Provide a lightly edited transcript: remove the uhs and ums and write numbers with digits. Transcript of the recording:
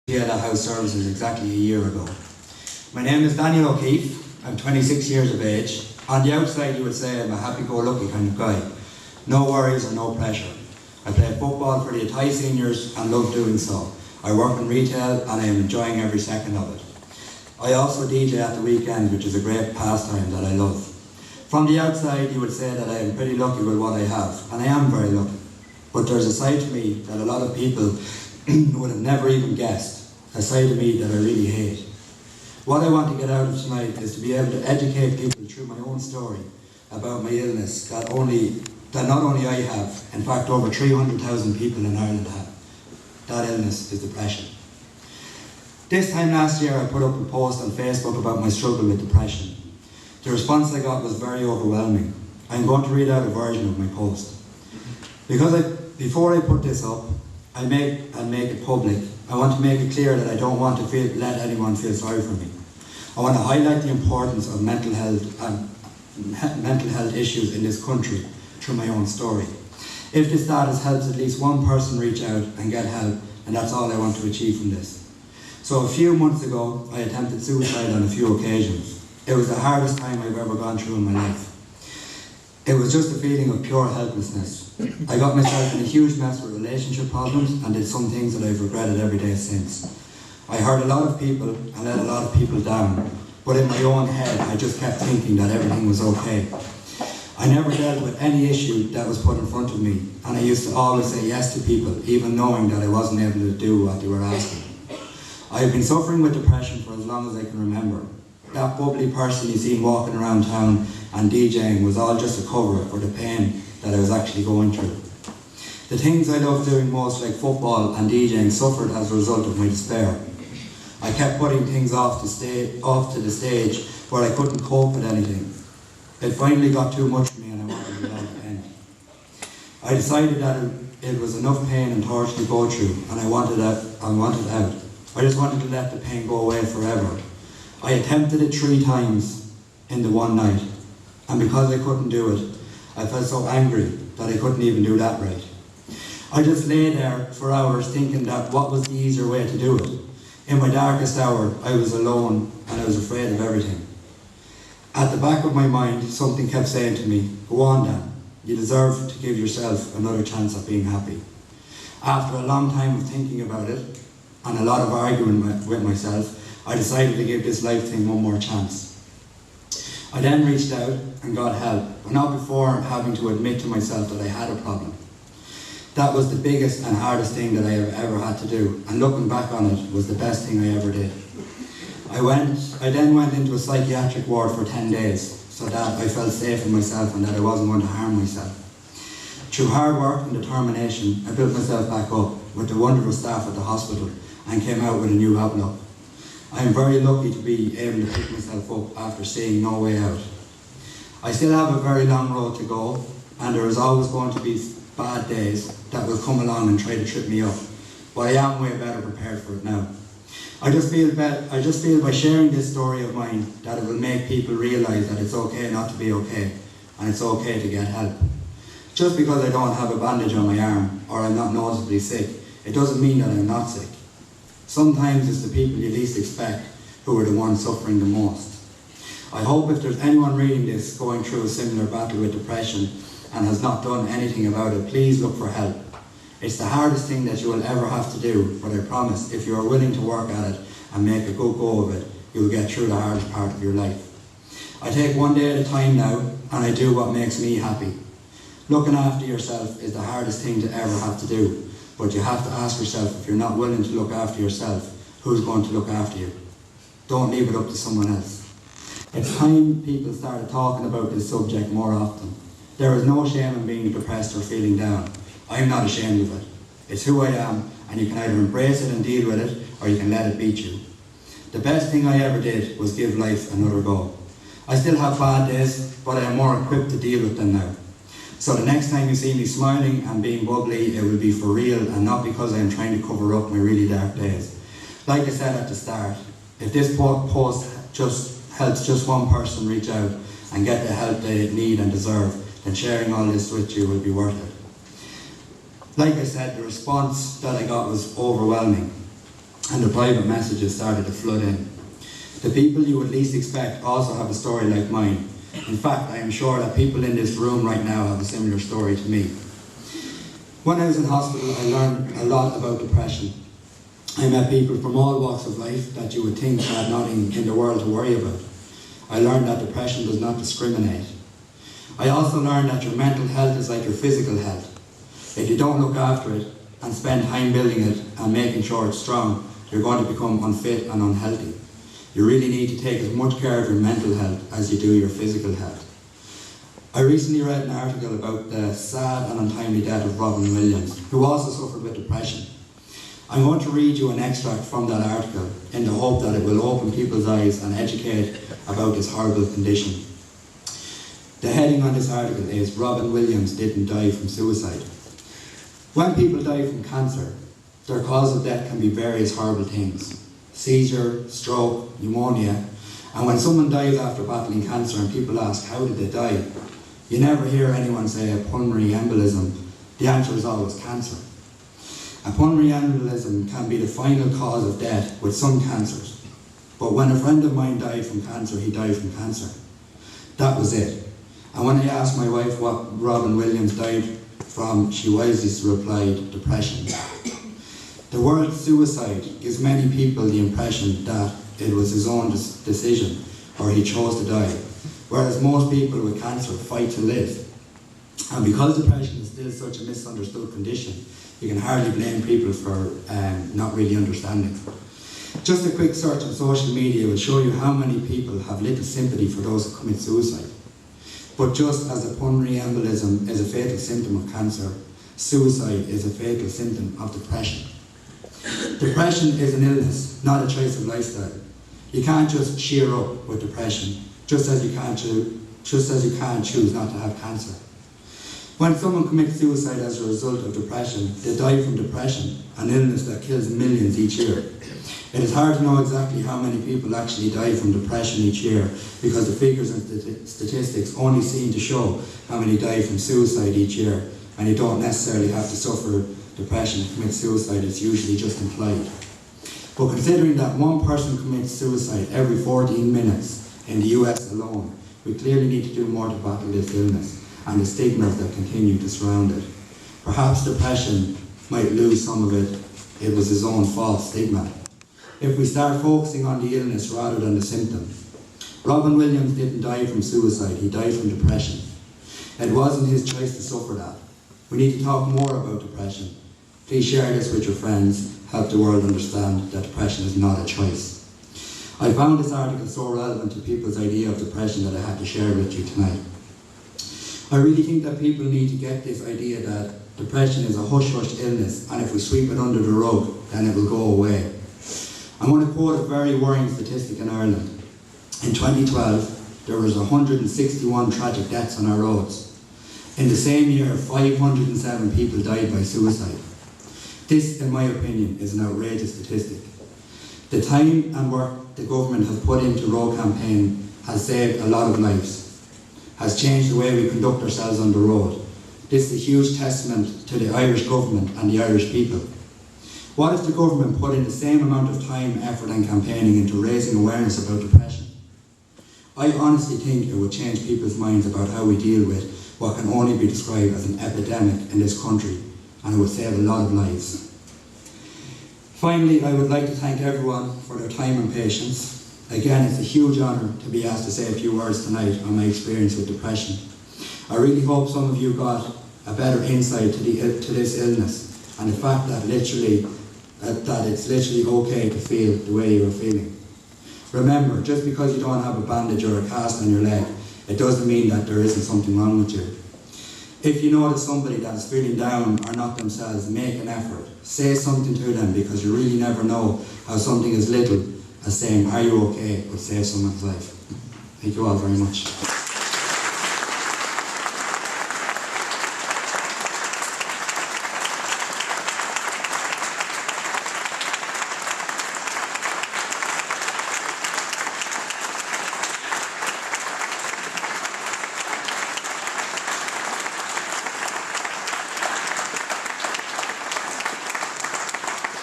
at house services exactly a year ago. My name is Daniel O'Keefe. I'm 26 years of age. On the outside you would say I'm a happy-go-lucky kind of guy. No worries or no pressure. I play football for the Athy seniors and love doing so. I work in retail and I am enjoying every second of it. I also DJ at the weekend, which is a great pastime that I love. From the outside you would say that I am pretty lucky with what I have, and I am very lucky. But there's a side to me that a lot of people would have never even guessed, a side of me that I really hate. What I want to get out of tonight is to be able to educate people through my own story about my illness that not only I have, in fact over 300,000 people in Ireland have. That illness is depression. This time last year I put up a post on Facebook about my struggle with depression. The response I got was very overwhelming. I'm going to read out a version of my post. Before I put this up, I make it public. I want to make it clear that I don't want to let anyone feel sorry for me. I want to highlight the importance of mental health issues in this country through my own story. If this status helps at least one person reach out and get help, and that's all I want to achieve from this. So a few months ago, I attempted suicide on a few occasions. It was the hardest time I've ever gone through in my life. It was just a feeling of pure helplessness. I got myself in a huge mess with relationship problems and did some things that I've regretted every day since. I hurt a lot of people and let a lot of people down, but in my own head I just kept thinking that everything was okay. I never dealt with any issue that was put in front of me, and I used to always say yes to people, even knowing that I wasn't able to do what they were asking. I have been suffering with depression for as long as I can remember. That bubbly person you seen walking around town and DJing was all just a cover for the pain that I was actually going through. The things I loved doing most, like football and DJing, suffered as a result of my despair. I kept putting things off to the stage where I couldn't cope with anything. It finally got too much for me and I wanted it all to end. I decided that it was enough pain and torture to go through, and I wanted out. I just wanted to let the pain go away forever. I attempted it 3 times in the one night, and because I couldn't do it, I felt so angry that I couldn't even do that right. I just lay there for hours thinking that what was the easier way to do it. In my darkest hour, I was alone and I was afraid of everything. At the back of my mind, something kept saying to me, "Go on Dan, you deserve to give yourself another chance at being happy." After a long time of thinking about it, and a lot of arguing with myself, I decided to give this life thing one more chance. I then reached out and got help, but not before having to admit to myself that I had a problem. That was the biggest and hardest thing that I have ever had to do, and looking back on it was the best thing I ever did. I then went into a psychiatric ward for 10 days, so that I felt safe in myself and that I wasn't going to harm myself. Through hard work and determination, I built myself back up with the wonderful staff at the hospital and came out with a new outlook. I am very lucky to be able to pick myself up after seeing no way out. I still have a very long road to go, and there is always going to be bad days that will come along and try to trip me up, but I am way better prepared for it now. I just feel by sharing this story of mine that it will make people realise that it's okay not to be okay, and it's okay to get help. Just because I don't have a bandage on my arm or I'm not noticeably sick, it doesn't mean that I'm not sick. Sometimes it's the people you least expect who are the ones suffering the most. I hope if there's anyone reading this going through a similar battle with depression and has not done anything about it, please look for help. It's the hardest thing that you will ever have to do, but I promise if you are willing to work at it and make a good go of it, you will get through the hardest part of your life. I take one day at a time now, and I do what makes me happy. Looking after yourself is the hardest thing to ever have to do, but you have to ask yourself, if you're not willing to look after yourself, who's going to look after you? Don't leave it up to someone else. It's time people started talking about this subject more often. There is no shame in being depressed or feeling down. I am not ashamed of it. It's who I am, and you can either embrace it and deal with it, or you can let it beat you. The best thing I ever did was give life another go. I still have bad days, but I am more equipped to deal with them now. So the next time you see me smiling and being bubbly, it will be for real and not because I am trying to cover up my really dark days. Like I said at the start, if this post helps just one person reach out and get the help they need and deserve, then sharing all this with you will be worth it. Like I said, the response that I got was overwhelming. and the private messages started to flood in. The people you would least expect also have a story like mine. In fact, I am sure that people in this room right now have a similar story to me. When I was in hospital, I learned a lot about depression. I met people from all walks of life that you would think had nothing in the world to worry about. I learned that depression does not discriminate. I also learned that your mental health is like your physical health. If you don't look after it and spend time building it and making sure it's strong, you're going to become unfit and unhealthy. You really need to take as much care of your mental health as you do your physical health. I recently read an article about the sad and untimely death of Robin Williams, who also suffered with depression. I'm going to read you an extract from that article in the hope that it will open people's eyes and educate about this horrible condition. The heading on this article is "Robin Williams didn't die from suicide." When people die from cancer, their cause of death can be various horrible things: seizure, stroke, pneumonia. And when someone dies after battling cancer and people ask, how did they die? You never hear anyone say a pulmonary embolism. The answer is always cancer. A pulmonary embolism can be the final cause of death with some cancers. But when a friend of mine died from cancer, he died from cancer. That was it. And when I asked my wife what Robin Williams died from, she wisely replied, depression. The word suicide gives many people the impression that it was his own decision or he chose to die, whereas most people with cancer fight to live. And because depression is still such a misunderstood condition, you can hardly blame people for not really understanding. Just a quick search on social media will show you how many people have little sympathy for those who commit suicide. But just as a pulmonary embolism is a fatal symptom of cancer, suicide is a fatal symptom of depression. Depression is an illness, not a choice of lifestyle. You can't just cheer up with depression, just as you can't choose not to have cancer. When someone commits suicide as a result of depression, they die from depression, an illness that kills millions each year. It is hard to know exactly how many people actually die from depression each year because the figures and statistics only seem to show how many die from suicide each year, and you don't necessarily have to suffer depression to commit suicide, it's usually just implied. But considering that one person commits suicide every 14 minutes in the US alone, we clearly need to do more to battle this illness and the stigmas that continue to surround it. Perhaps depression might lose some of it was his own false stigma. If we start focusing on the illness rather than the symptom. Robin Williams didn't die from suicide, he died from depression. It wasn't his choice to suffer that. We need to talk more about depression. Please share this with your friends, help the world understand that depression is not a choice. I found this article so relevant to people's idea of depression that I had to share it with you tonight. I really think that people need to get this idea that depression is a hush-hush illness, and if we sweep it under the rug, then it will go away. I want to quote a very worrying statistic in Ireland. In 2012, there was 161 tragic deaths on our roads. In the same year, 507 people died by suicide. This, in my opinion, is an outrageous statistic. The time and work the government has put into road campaign has saved a lot of lives, has changed the way we conduct ourselves on the road. This is a huge testament to the Irish government and the Irish people. What if the government put in the same amount of time, effort and campaigning into raising awareness about depression? I honestly think it would change people's minds about how we deal with what can only be described as an epidemic in this country, and it would save a lot of lives. Finally, I would like to thank everyone for their time and patience. Again, it's a huge honour to be asked to say a few words tonight on my experience with depression. I really hope some of you got a better insight to this illness and the fact that it's literally okay to feel the way you are feeling. Remember, just because you don't have a bandage or a cast on your leg, it doesn't mean that there isn't something wrong with you. If you notice somebody that's feeling down or not themselves, make an effort. Say something to them, because you really never know how something as little as saying, "Are you okay?" would save someone's life. Thank you all very much.